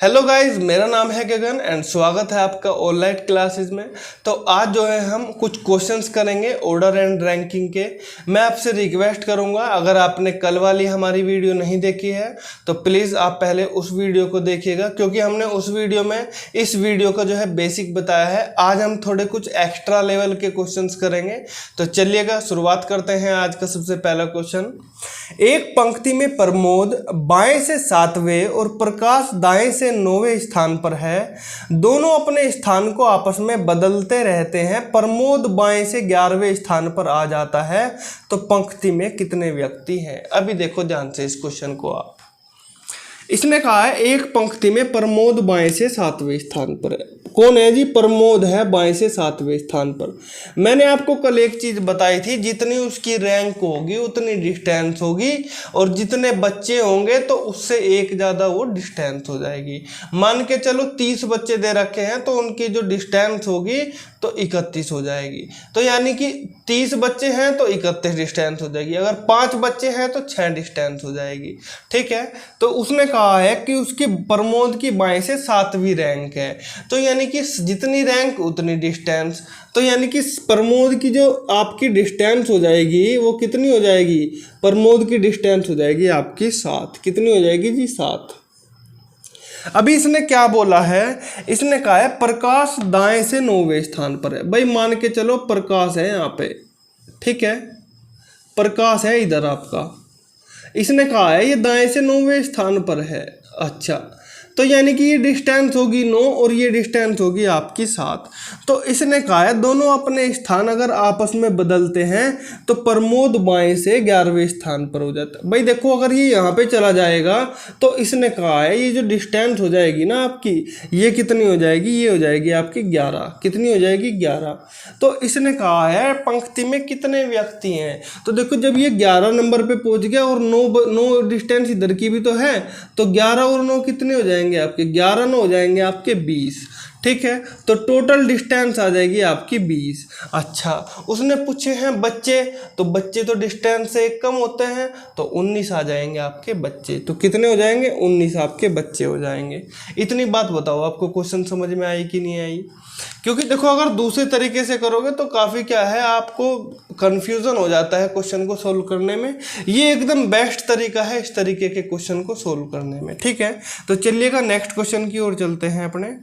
Hello guys, मेरा नाम है गगन एंड स्वागत है आपका ऑनलाइन क्लासेस में। तो आज जो है हम कुछ क्वेश्चंस करेंगे ऑर्डर एंड रैंकिंग के। मैं आपसे रिक्वेस्ट करूंगा, अगर आपने कल वाली हमारी वीडियो नहीं देखी है तो प्लीज़ आप पहले उस वीडियो को देखिएगा, क्योंकि हमने उस वीडियो में इस वीडियो का जो है बेसिक बताया है। आज हम थोड़े कुछ एक्स्ट्रा लेवल के क्वेश्चंस करेंगे। तो चलिएगा शुरुआत करते हैं। आज का सबसे पहला क्वेश्चन, एक पंक्ति में प्रमोद बाएं से 7वें और प्रकाश दाएं से 9वें स्थान पर है। दोनों अपने स्थान को आपस में बदलते रहते हैं। प्रमोद बाएं से 11वें स्थान पर आ जाता है, तो पंक्ति में कितने व्यक्ति हैं? अभी देखो ध्यान से इस क्वेश्चन को आप। इसने कहा है एक पंक्ति में प्रमोद बाएं से 7वें स्थान पर है। कौन है जी? प्रमोद है बाएं से 7वें स्थान पर। मैंने आपको कल एक चीज बताई थी, जितनी उसकी रैंक होगी उतनी डिस्टेंस होगी, और जितने बच्चे होंगे तो उससे एक ज्यादा वो डिस्टेंस हो जाएगी। मान के चलो 30 बच्चे दे रखे हैं तो उनकी जो डिस्टेंस होगी तो 31 हो जाएगी। तो यानी कि 30 बच्चे हैं तो 31 डिस्टेंस हो जाएगी। अगर 5 बच्चे हैं तो 6 डिस्टेंस हो जाएगी। ठीक है, तो उसने कहा है कि उसकी प्रमोद की बाएं से 7वीं रैंक है, तो यानी कि जितनी रैंक उतनी डिस्टेंस। तो यानी कि प्रमोद की जो आपकी डिस्टेंस हो जाएगी वो कितनी हो जाएगी? प्रमोद की डिस्टेंस हो जाएगी आपकी 7। कितनी हो जाएगी जी? 7। अभी इसने क्या बोला है? इसने कहा है प्रकाश दाएं से 9वें स्थान पर है। भाई मान के चलो प्रकाश है यहाँ पे, ठीक है, प्रकाश है इधर आपका। इसने कहा है ये दाएं से 9वें स्थान पर है। अच्छा, तो यानी कि ये डिस्टेंस होगी 9 और ये डिस्टेंस होगी आपकी 7। तो इसने कहा है दोनों अपने स्थान अगर आपस में बदलते हैं तो प्रमोद बाएं से 11वें स्थान पर हो जाता है। भाई देखो, अगर ये यहाँ पे चला जाएगा तो इसने कहा है ये जो डिस्टेंस हो जाएगी ना आपकी, ये कितनी हो जाएगी? ये हो जाएगी आपकी 11। कितनी हो जाएगी? 11। तो इसने कहा है पंक्ति में कितने व्यक्ति हैं? तो देखो, जब ये 11 नंबर पे पहुंच गया और 9 डिस्टेंस इधर की भी तो है, तो 11 और 9 कितने हो जाएंगे आपके? 11 9 हो जाएंगे आपके 20। ठीक है, तो टोटल डिस्टेंस आ जाएगी आपकी 20। अच्छा, उसने पूछे हैं बच्चे, तो बच्चे तो डिस्टेंस से एक कम होते हैं, तो 19 आ जाएंगे आपके बच्चे। तो कितने हो जाएंगे? 19 आपके बच्चे हो जाएंगे। इतनी बात बताओ, आपको क्वेश्चन समझ में आई कि नहीं आई? क्योंकि देखो, अगर दूसरे तरीके से करोगे तो काफ़ी क्या है, आपको कन्फ्यूज़न हो जाता है क्वेश्चन को सोल्व करने में। ये एकदम बेस्ट तरीका है इस तरीके के क्वेश्चन को सोल्व करने में। ठीक है, तो चलिएगा नेक्स्ट क्वेश्चन की ओर चलते हैं अपने।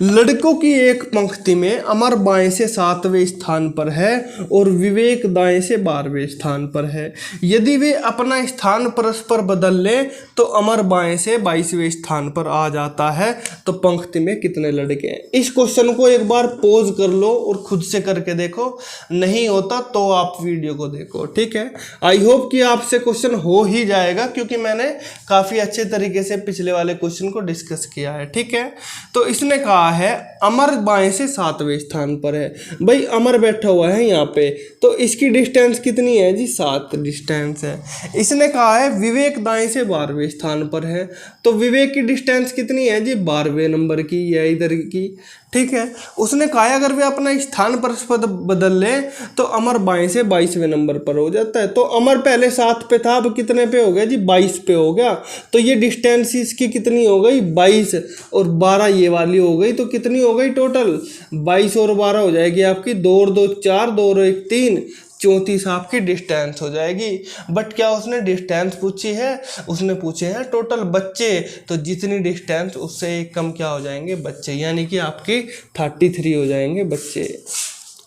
लड़कों की एक पंक्ति में अमर बाएं से 7वें स्थान पर है और विवेक दाएं से 12वें स्थान पर है। यदि वे अपना स्थान परस्पर बदल लें तो अमर बाएं से 22वें स्थान पर आ जाता है, तो पंक्ति में कितने लड़के हैं? इस क्वेश्चन को एक बार पॉज कर लो और खुद से करके देखो, नहीं होता तो आप वीडियो को देखो। ठीक है, आई होप कि आपसे क्वेश्चन हो ही जाएगा, क्योंकि मैंने काफ़ी अच्छे तरीके से पिछले वाले क्वेश्चन को डिस्कस किया है। ठीक है, तो इसने कहा है अमर बाएं से 7वें स्थान पर है। भाई अमर बैठा हुआ है यहाँ पे, तो इसकी डिस्टेंस कितनी है जी? 7 डिस्टेंस है। इसने कहा है विवेक दाएं से 12वें स्थान पर है, तो विवेक की डिस्टेंस कितनी है जी? 12वें नंबर की या इधर की। ठीक है, उसने कहा है अगर वे अपना स्थान परस्पर बदल लें तो अमर बाएं से 22वें नंबर पर हो जाता है। तो अमर पहले 7 पे था, अब कितने पे हो गया जी? 22 पे हो गया। तो ये डिस्टेंस इसकी कितनी हो गई? 22 और 12 ये वाली हो गई, तो कितनी हो गई टोटल? 22 और 12 हो जाएगी आपकी 2 और 2 4, 2 और 1 3, 34 आपकी डिस्टेंस हो जाएगी। बट क्या उसने डिस्टेंस पूछी है? उसने पूछे हैं टोटल बच्चे, तो जितनी डिस्टेंस उससे एक कम क्या हो जाएंगे? बच्चे, यानी कि आपकी 33 हो जाएंगे बच्चे।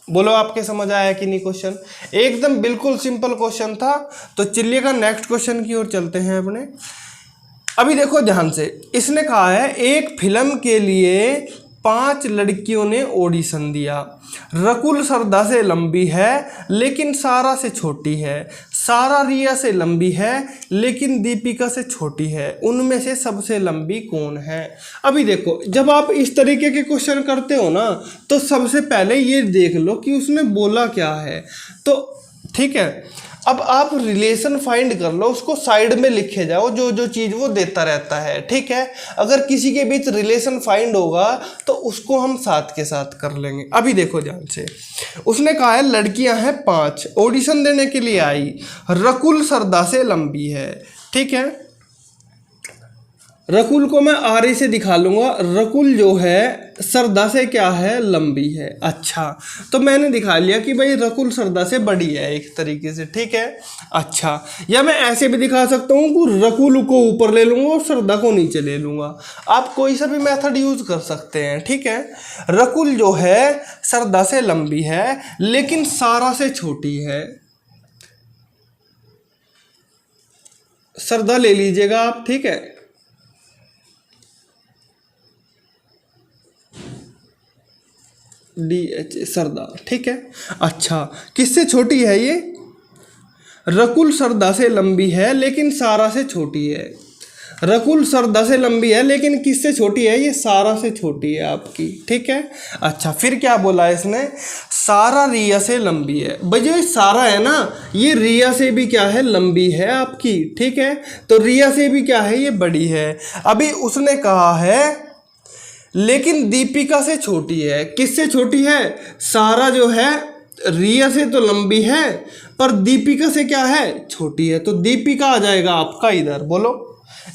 बोलो, आपके समझ आया कि नहीं क्वेश्चन? एकदम बिल्कुल सिंपल क्वेश्चन था। तो चलिएगा नेक्स्ट क्वेश्चन की ओर चलते हैं अपने। अभी देखो ध्यान से, इसने कहा है एक फिल्म के लिए 5 लड़कियों ने ऑडिशन दिया। रकुल श्रद्धा से लंबी है लेकिन सारा से छोटी है। सारा रिया से लंबी है लेकिन दीपिका से छोटी है। उनमें से सबसे लंबी कौन है? अभी देखो, जब आप इस तरीके के क्वेश्चन करते हो ना, तो सबसे पहले ये देख लो कि उसने बोला क्या है। तो ठीक है, अब आप रिलेशन फाइंड कर लो, उसको साइड में लिखे जाओ, जो जो चीज़ वो देता रहता है। ठीक है, अगर किसी के बीच रिलेशन फाइंड होगा तो उसको हम साथ के साथ कर लेंगे। अभी देखो ध्यान से, उसने कहा है लड़कियां हैं 5, ऑडिशन देने के लिए आई, रकुल श्रद्धा से लंबी है। ठीक है, रकुल को मैं आरी से दिखा लूँगा। रकुल जो है सरदा से क्या है, लंबी है। अच्छा, तो मैंने दिखा लिया कि भाई रकुल सरदा से बड़ी है एक तरीके से, ठीक है। अच्छा, या मैं ऐसे भी दिखा सकता हूँ कि रकुल को ऊपर ले लूँगा और सरदा को नीचे ले लूँगा। आप कोई सा भी मेथड यूज कर सकते हैं, ठीक है। रकुल जो है सरदा से लंबी है लेकिन सारा से छोटी है। सरदा ले लीजिएगा आप, ठीक है। DH सरदा, ठीक है। अच्छा, किससे छोटी है ये? रकुल सरदा से लंबी है लेकिन सारा से छोटी है। रकुल सरदा से लंबी है लेकिन किससे छोटी है? ये सारा से छोटी है आपकी, ठीक है। अच्छा, फिर क्या बोला इसने? सारा रिया से लंबी है। भाई जो सारा है ना, ये रिया से भी क्या है, लंबी है आपकी, ठीक है। तो रिया से भी क्या है, ये बड़ी है। अभी उसने कहा है लेकिन दीपिका से छोटी है। किससे छोटी है? सारा जो है रिया से तो लंबी है पर दीपिका से क्या है, छोटी है। तो दीपिका आ जाएगा आपका इधर, बोलो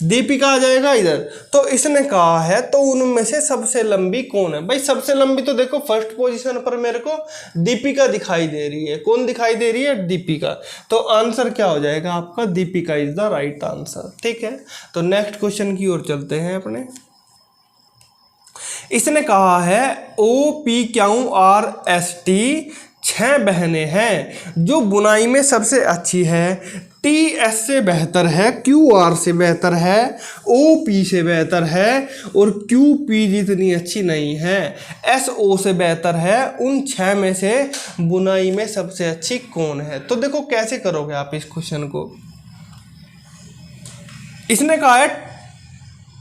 दीपिका आ जाएगा इधर। तो इसने कहा है तो उनमें से सबसे लंबी कौन है? भाई सबसे लंबी तो देखो फर्स्ट पोजीशन पर मेरे को दीपिका दिखाई दे रही है। कौन दिखाई दे रही है? दीपिका। तो आंसर क्या हो जाएगा आपका? Deepika is the right answer, ठीक है। तो नेक्स्ट क्वेश्चन की ओर चलते हैं अपने। इसने कहा है OPQRST 6 बहनें हैं जो बुनाई में सबसे अच्छी है। TS से बेहतर है, QR से बेहतर है, OP से बेहतर है और QP जितनी अच्छी नहीं है। SO से बेहतर है। उन 6 में से बुनाई में सबसे अच्छी कौन है? तो देखो कैसे करोगे आप इस क्वेश्चन को। इसने कहा है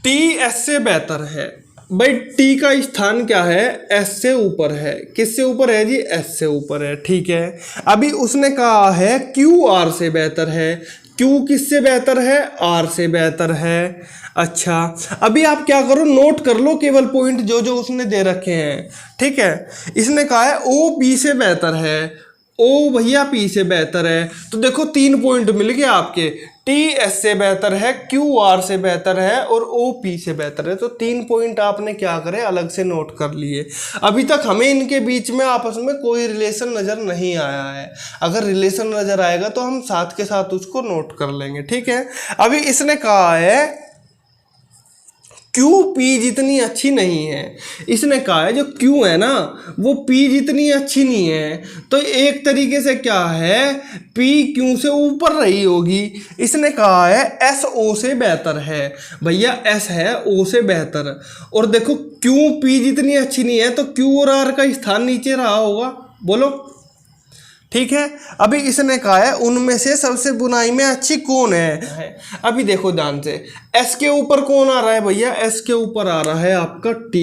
TS से बेहतर है। भाई T का स्थान क्या है? S से ऊपर है। किससे ऊपर है जी? S से ऊपर है, ठीक है। अभी उसने कहा है QR से बेहतर है। Q किससे बेहतर है? R से बेहतर है। अच्छा, अभी आप क्या करो, नोट कर लो केवल पॉइंट जो जो उसने दे रखे हैं, ठीक है। इसने कहा है OP से बेहतर है, O भैया P से बेहतर है। तो देखो 3 पॉइंट मिल गए आपके। TS से बेहतर है, QR से बेहतर है और OP से बेहतर है। तो 3 पॉइंट आपने क्या करे, अलग से नोट कर लिए। अभी तक हमें इनके बीच में आपस में कोई रिलेशन नज़र नहीं आया है। अगर रिलेशन नज़र आएगा तो हम साथ के साथ उसको नोट कर लेंगे, ठीक है। अभी इसने कहा है QP जितनी अच्छी नहीं है। इसने कहा है जो Q है ना वो P जितनी अच्छी नहीं है। तो एक तरीके से क्या है, P Q से ऊपर रही होगी। इसने कहा है SO से बेहतर है। भैया S है O से बेहतर। और देखो QP जितनी अच्छी नहीं है तो Q और R का स्थान नीचे रहा होगा, बोलो, ठीक है। अभी इसने कहा है उनमें से सबसे बुनाई में अच्छी कौन है। अभी देखो ध्यान से, S के ऊपर कौन आ रहा है भैया? S के ऊपर आ रहा है आपका T।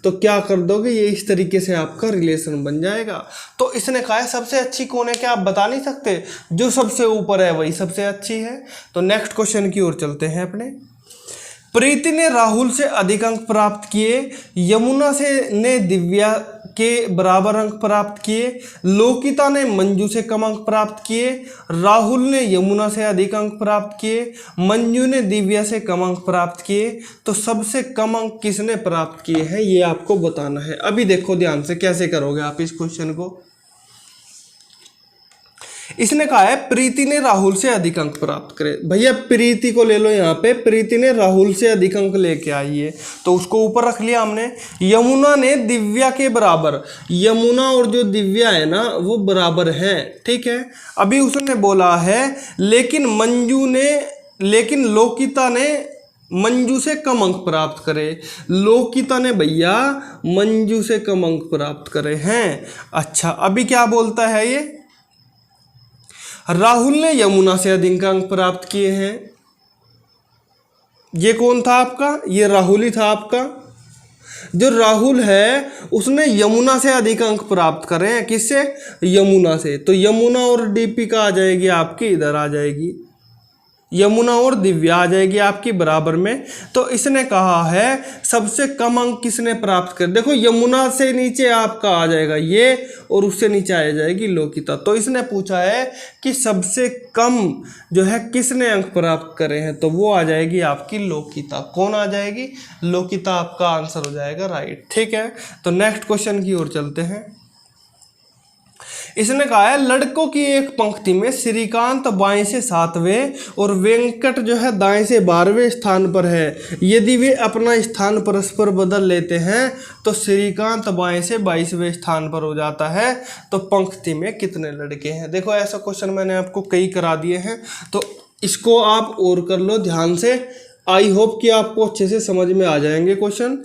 तो क्या कर दोगे, ये इस तरीके से आपका रिलेशन बन जाएगा। तो इसने कहा है सबसे अच्छी कौन है, क्या आप बता नहीं सकते? जो सबसे ऊपर है वही सबसे अच्छी है। तो नेक्स्ट क्वेश्चन की ओर चलते हैं अपने। प्रीति ने राहुल से अधिक अंक प्राप्त किए, यमुना ने दिव्या के बराबर अंक प्राप्त किए, लोकिता ने मंजू से कम अंक प्राप्त किए, राहुल ने यमुना से अधिक अंक प्राप्त किए, मंजू ने दिव्या से कम अंक प्राप्त किए। तो सबसे कम अंक किसने प्राप्त किए हैं ये आपको बताना है। अभी देखो ध्यान से कैसे करोगे आप इस क्वेश्चन को। इसने कहा है प्रीति ने राहुल से अधिक अंक प्राप्त करे। भैया प्रीति को ले लो यहाँ पे, प्रीति ने राहुल से अधिक अंक लेके आई है तो उसको ऊपर रख लिया हमने। यमुना ने दिव्या के बराबर, यमुना और जो दिव्या है ना वो बराबर हैं, ठीक है। अभी उसने बोला है लेकिन लोकिता ने मंजू से कम अंक प्राप्त करे। लोकिता ने भैया मंजू से कम अंक प्राप्त करे हैं। अच्छा, अभी क्या बोलता है ये, राहुल ने यमुना से अधिक अंक प्राप्त किए हैं। ये कौन था आपका? ये राहुल ही था आपका। जो राहुल है उसने यमुना से अधिक अंक प्राप्त करे हैं। किससे? यमुना से। तो यमुना और दीपिका आ जाएगी आपकी, इधर आ जाएगी। यमुना और दिव्या आ जाएगी आपकी बराबर में। तो इसने कहा है सबसे कम अंक किसने प्राप्त कर, देखो यमुना से नीचे आपका आ जाएगा ये और उससे नीचे आ जाएगी लोकिता। तो इसने पूछा है कि सबसे कम जो है किसने अंक प्राप्त करे हैं, तो वो आ जाएगी आपकी लोकिता। कौन आ जाएगी? लोकिता आपका आंसर हो जाएगा राइट। ठीक है, तो नेक्स्ट क्वेश्चन की ओर चलते हैं। इसने कहा है लड़कों की एक पंक्ति में श्रीकांत बाएं से 7वें और वेंकट जो है दाएं से 12वें स्थान पर है। यदि वे अपना स्थान परस्पर बदल लेते हैं तो श्रीकांत बाएं से 22वें स्थान पर हो जाता है। तो पंक्ति में कितने लड़के हैं? देखो ऐसा क्वेश्चन मैंने आपको कई करा दिए हैं, तो इसको आप और कर लो ध्यान से। आई होप कि आपको अच्छे से समझ में आ जाएंगे क्वेश्चन।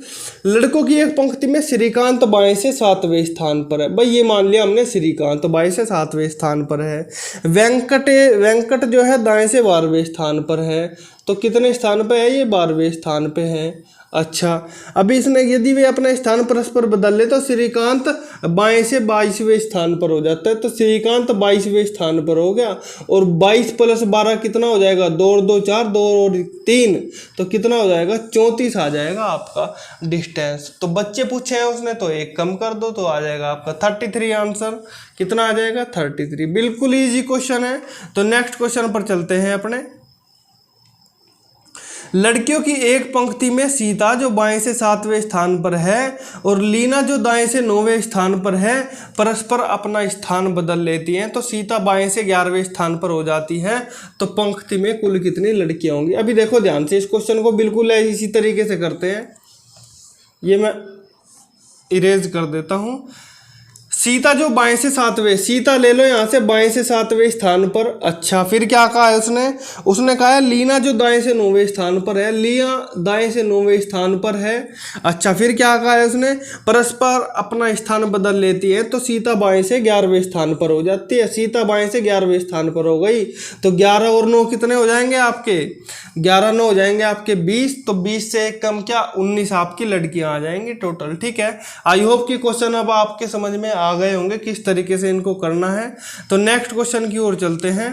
लड़कों की एक पंक्ति में श्रीकांत बाएं से 7वें स्थान पर है। भाई ये मान लिया हमने श्रीकांत बाएं से 7वें स्थान पर है। वेंकट जो है दाएं से 12वें स्थान पर है। तो कितने स्थान पे है? ये 12वें स्थान पे है। अच्छा, अभी इसने यदि वे अपना स्थान परस्पर बदल ले तो श्रीकांत बाएं से 22वें स्थान पर हो जाता है। तो श्रीकांत 22वें स्थान पर हो गया और 22 + 12 कितना हो जाएगा? 2 और 2 4, 2 और 3, तो कितना हो जाएगा? 34 आ जाएगा आपका डिस्टेंस। तो बच्चे पूछे हैं उसने तो एक कम कर दो तो आ जाएगा आपका 33 आंसर। कितना आ जाएगा? 33। बिल्कुल ईजी क्वेश्चन है। तो नेक्स्ट क्वेश्चन पर चलते हैं अपने। लड़कियों की एक पंक्ति में सीता जो बाएं से 7वें स्थान पर है और लीना जो दाएं से 9वें स्थान पर है परस्पर अपना स्थान बदल लेती हैं। तो सीता बाएं से 11वें स्थान पर हो जाती है। तो पंक्ति में कुल कितनी लड़कियां होंगी? अभी देखो ध्यान से, इस क्वेश्चन को बिल्कुल इसी तरीके से करते हैं। ये मैं इरेज कर देता हूं। सीता जो बाएं से 7वें, सीता ले लो यहाँ से बाएं से 7वें स्थान पर। अच्छा, फिर क्या कहा है उसने कहा है लीना जो दाएं से 9वें स्थान पर है, लीना दाएं से 9वें स्थान पर है। अच्छा, फिर क्या कहा है उसने? परस्पर अपना स्थान बदल लेती है। तो सीता बाएं से 11वें स्थान पर हो जाती है। सीता बाएं से 11वें स्थान पर हो गई। तो 11 और 9 कितने हो जाएंगे आपके? 11 9 हो जाएंगे आपके 20। तो 20 से एक कम क्या? 19 आपकी लड़कियां आ जाएंगी टोटल। ठीक है, आई होप कि क्वेश्चन अब आपके समझ में आ गए होंगे किस तरीके से इनको करना है। तो नेक्स्ट क्वेश्चन की ओर चलते हैं।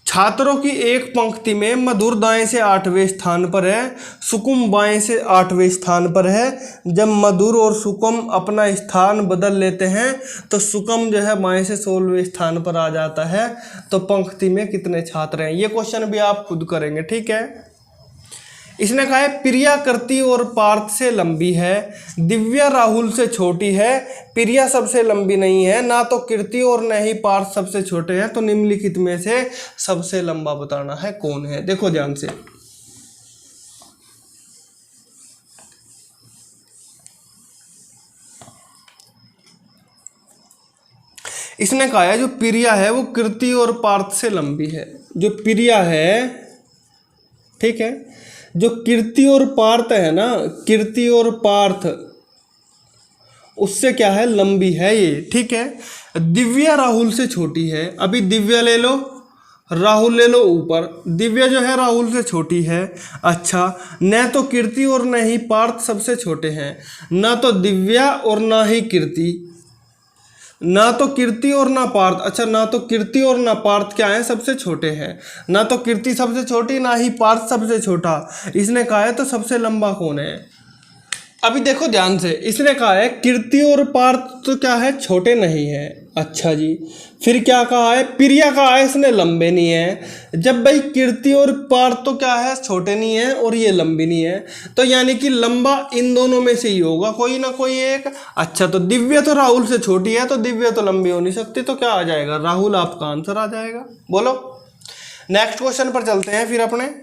छात्रों की एक पंक्ति में मधुर दाएं से 8वें स्थान पर है, सुकुम बाएं से 8वें स्थान पर है। जब मधुर और सुकुम अपना स्थान बदल लेते हैं तो सुकुम जो है बाएं से 16वें स्थान पर आ जाता है। तो पंक्ति में कितने छात्र हैं? ये क्वेश्चन भी आप खुद करेंगे। ठीक है, इसने कहा है प्रिया कृति और पार्थ से लंबी है, दिव्या राहुल से छोटी है। प्रिया सबसे लंबी नहीं है, ना तो कृति और न ही पार्थ सबसे छोटे हैं। तो निम्नलिखित में से सबसे लंबा बताना है कौन है? देखो ध्यान से, इसने कहा है जो प्रिया है वो कृति और पार्थ से लंबी है। जो प्रिया है, ठीक है, जो कीर्ति और पार्थ है ना, कीर्ति और पार्थ उससे क्या है? लंबी है ये। ठीक है, दिव्या राहुल से छोटी है। अभी दिव्या ले लो, राहुल ले लो ऊपर। दिव्या जो है राहुल से छोटी है। अच्छा, न तो कीर्ति और न ही पार्थ सबसे छोटे हैं। ना तो दिव्या और ना ही कीर्ति, ना तो कीर्ति और ना पार्थ। अच्छा, ना तो कीर्ति और ना पार्थ क्या है? सबसे छोटे हैं। ना तो कीर्ति सबसे छोटी, ना ही पार्थ सबसे छोटा। इसने कहा है तो सबसे लंबा कौन है? अभी देखो ध्यान से, इसने कहा है कीर्ति और पार्थ तो क्या है? छोटे नहीं है। अच्छा जी, फिर क्या कहा है? प्रिया कहा है इसने लंबे नहीं है। जब भाई कीर्ति और पार्थ तो क्या है? छोटे नहीं है और ये लंबी नहीं है। तो यानी कि लंबा इन दोनों में से ही होगा, कोई ना कोई एक। अच्छा, तो दिव्या तो राहुल से छोटी है, तो दिव्या तो लंबी हो नहीं सकती। तो क्या आ जाएगा? राहुल आपका आंसर आ जाएगा। बोलो, नेक्स्ट क्वेश्चन पर चलते हैं फिर अपने।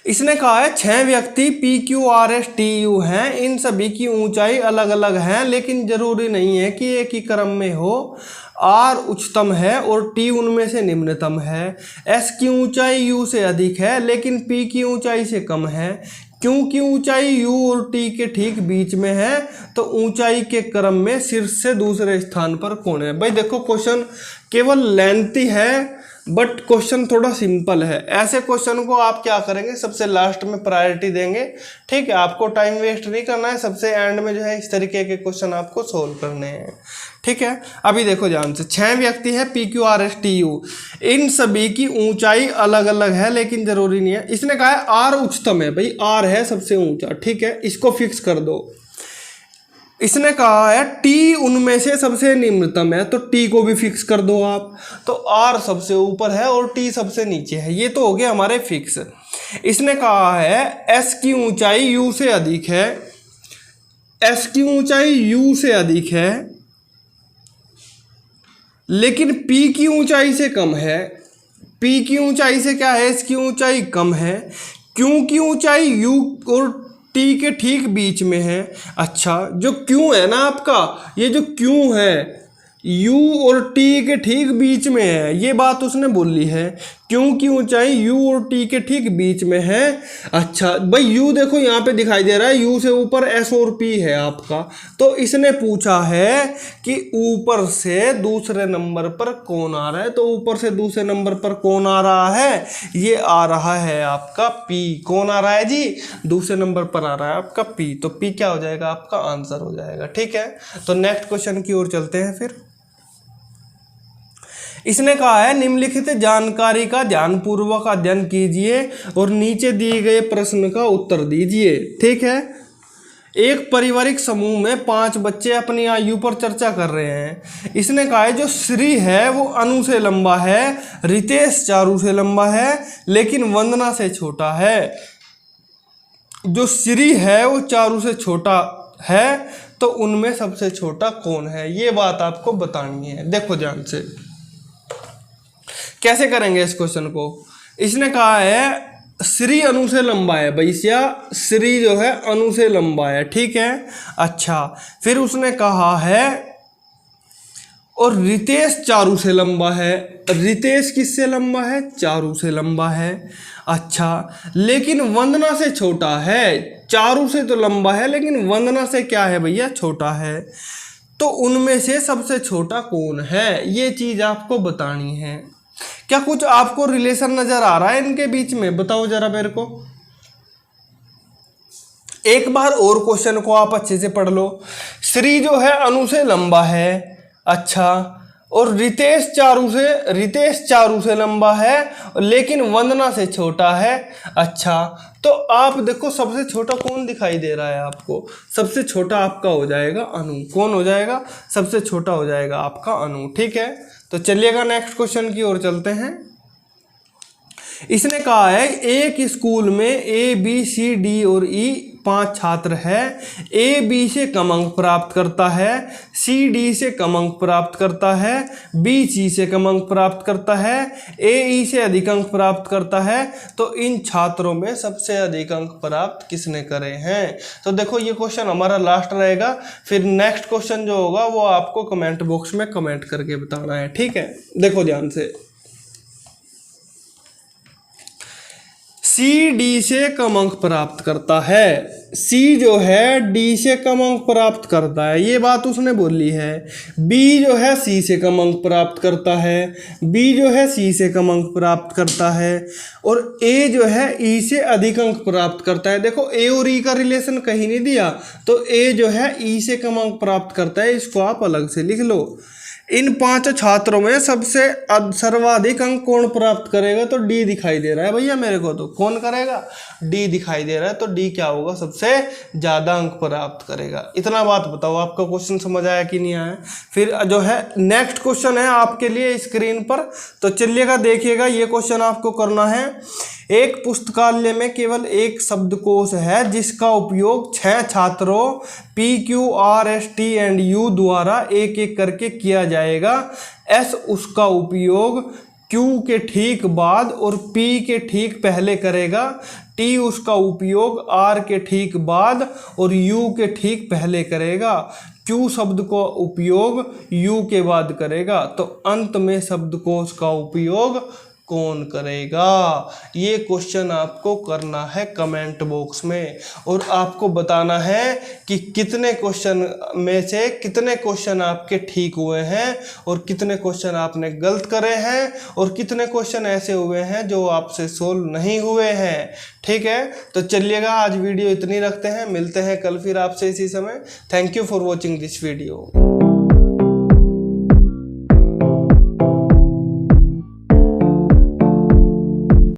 इसने कहा है 6 व्यक्ति PQRSTU हैं, इन सभी की ऊंचाई अलग अलग है, लेकिन जरूरी नहीं है कि एक ही क्रम में हो। R उच्चतम है और T उनमें से निम्नतम है। S की ऊंचाई U से अधिक है लेकिन P की ऊंचाई से कम है। क्योंकि ऊंचाई U और T के ठीक बीच में है, तो ऊंचाई के क्रम में शीर्ष से दूसरे स्थान पर कौन है? भाई देखो क्वेश्चन केवल लेंथी है बट क्वेश्चन थोड़ा सिंपल है। ऐसे क्वेश्चन को आप क्या करेंगे, सबसे लास्ट में प्रायोरिटी देंगे, ठीक है। आपको टाइम वेस्ट नहीं करना है, सबसे एंड में जो है इस तरीके के क्वेश्चन आपको सोल्व करने हैं, ठीक है। अभी देखो ध्यान से, 6 व्यक्ति है PQRSTU, इन सभी की ऊंचाई अलग अलग है लेकिन जरूरी नहीं है। इसने कहा है R उच्चतम है, भाई R है सबसे ऊंचा, ठीक है, इसको फिक्स कर दो। इसने कहा है T उनमें से सबसे निम्नतम है, तो T को भी फिक्स कर दो आप। तो R सबसे ऊपर है और T सबसे नीचे है, ये तो हो गए हमारे फिक्स। इसने कहा है S की ऊंचाई U से अधिक है, S की ऊंचाई U से अधिक है लेकिन P की ऊंचाई से कम है। P की ऊंचाई से क्या है, S की ऊंचाई कम है। Q की ऊंचाई U और T के ठीक बीच में है। अच्छा, जो Q है ना आपका, ये जो Q है U और T के ठीक बीच में है, ये बात उसने बोली है। Q की ऊंचाई U और T के ठीक बीच में है। अच्छा भाई, U देखो यहाँ पे दिखाई दे रहा है, U से ऊपर S और P है आपका। तो इसने पूछा है कि ऊपर से दूसरे नंबर पर कौन आ रहा है, तो ऊपर से दूसरे नंबर पर कौन आ रहा है, ये आ रहा है आपका P। कौन आ रहा है जी, दूसरे नंबर पर आ रहा है आपका P, तो P क्या हो जाएगा, आपका आंसर हो जाएगा, ठीक है। तो नेक्स्ट क्वेश्चन की ओर चलते हैं फिर। इसने कहा है निम्नलिखित जानकारी का ध्यानपूर्वक अध्ययन कीजिए और नीचे दिए गए प्रश्न का उत्तर दीजिए, ठीक है। एक पारिवारिक समूह में 5 बच्चे अपनी आयु पर चर्चा कर रहे हैं। इसने कहा है जो श्री है वो अनु से लंबा है, रितेश चारू से लंबा है लेकिन वंदना से छोटा है। जो श्री है वो चारू से छोटा है, तो उनमें सबसे छोटा कौन है, ये बात आपको बतानी है। देखो ध्यान से कैसे करेंगे इस क्वेश्चन को। इसने कहा है श्री अनु से लंबा है, भैया श्री जो है अनु से लंबा है, ठीक है। अच्छा, फिर उसने कहा है और रितेश चारू से लंबा है। रितेश किससे लंबा है, चारू से लंबा है। अच्छा, लेकिन वंदना से छोटा है। चारू से तो लंबा है लेकिन वंदना से क्या है भैया, छोटा है। तो उनमें से सबसे छोटा कौन है, ये चीज आपको बतानी है। क्या कुछ आपको रिलेशन नजर आ रहा है इनके बीच में, बताओ जरा मेरे को। एक बार और क्वेश्चन को आप अच्छे से पढ़ लो। श्री जो है अनु से लंबा है, अच्छा, और रितेश चारू से लंबा है लेकिन वंदना से छोटा है। अच्छा, तो आप देखो सबसे छोटा कौन दिखाई दे रहा है आपको, सबसे छोटा आपका हो जाएगा अनु। कौन हो जाएगा, सबसे छोटा हो जाएगा आपका अनु, ठीक है। तो चलिएगा नेक्स्ट क्वेश्चन की ओर चलते हैं। इसने कहा है एक स्कूल में ABCD और E 5 छात्र है। AB से कम अंक प्राप्त करता है, CD से कम अंक प्राप्त करता है, BC से कम अंक प्राप्त करता है, AE से अधिक अंक प्राप्त करता है। तो इन छात्रों में सबसे अधिक अंक प्राप्त किसने करे हैं। तो देखो ये क्वेश्चन हमारा लास्ट रहेगा, फिर नेक्स्ट क्वेश्चन जो होगा वो आपको कमेंट बॉक्स में कमेंट करके बताना है, ठीक है। देखो ध्यान से, C D से कम अंक प्राप्त करता है। C जो है D से कम अंक प्राप्त करता है, ये बात उसने बोली है। B जो है C से कम अंक प्राप्त करता है, B जो है C से कम अंक प्राप्त करता है, और A जो है E से अधिक अंक प्राप्त करता है। देखो A और E का रिलेशन कहीं नहीं दिया, तो A जो है E से कम अंक प्राप्त करता है, इसको आप अलग से लिख लो। इन 5 छात्रों में सबसे सर्वाधिक अंक कौन प्राप्त करेगा, तो D दिखाई दे रहा है भैया मेरे को, तो कौन करेगा, D दिखाई दे रहा है, तो D क्या होगा, सबसे ज्यादा अंक प्राप्त करेगा। इतना बात बताओ, आपका क्वेश्चन समझ आया कि नहीं आया। फिर जो है नेक्स्ट क्वेश्चन है आपके लिए स्क्रीन पर, तो चलिएगा देखिएगा। ये क्वेश्चन आपको करना है। एक पुस्तकालय में केवल एक शब्दकोश है जिसका उपयोग 6 छात्रों PQRST द्वारा एक एक करके किया जाएगा। S उसका उपयोग Q के ठीक बाद और P के ठीक पहले करेगा, T उसका उपयोग R के ठीक बाद और U के ठीक पहले करेगा, Q शब्द का उपयोग U के बाद करेगा, तो अंत में शब्दकोश का उपयोग कौन करेगा? ये क्वेश्चन आपको करना है कमेंट बॉक्स में और आपको बताना है कि कितने क्वेश्चन में से कितने क्वेश्चन आपके ठीक हुए हैं और कितने क्वेश्चन आपने गलत करे हैं और कितने क्वेश्चन ऐसे हुए हैं जो आपसे सोल्व नहीं हुए हैं। ठीक है, तो चलिएगा आज वीडियो इतनी रखते हैं, मिलते हैं कल फिर आपसे इसी समय। Thank you for watching this video.